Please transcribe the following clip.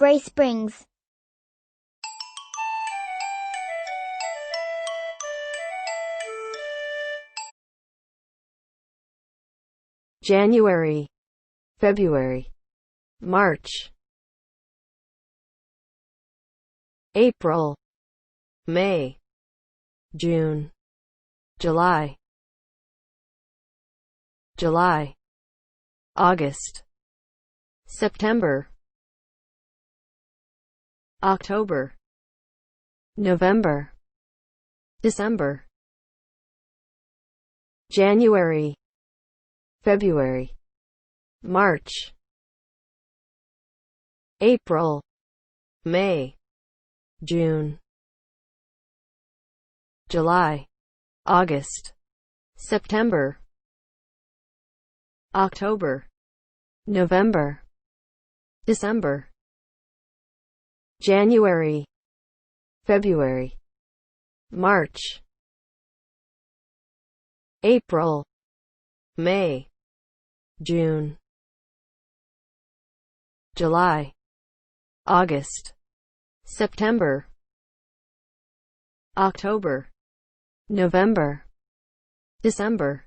Gray Springs. January, February, March, April, May, June, July, August, September, October, November, December. January, February, March, April, May, June, July, August, September, October, November, December. January, February, March, April, May, June, July, August, September, October, November, December.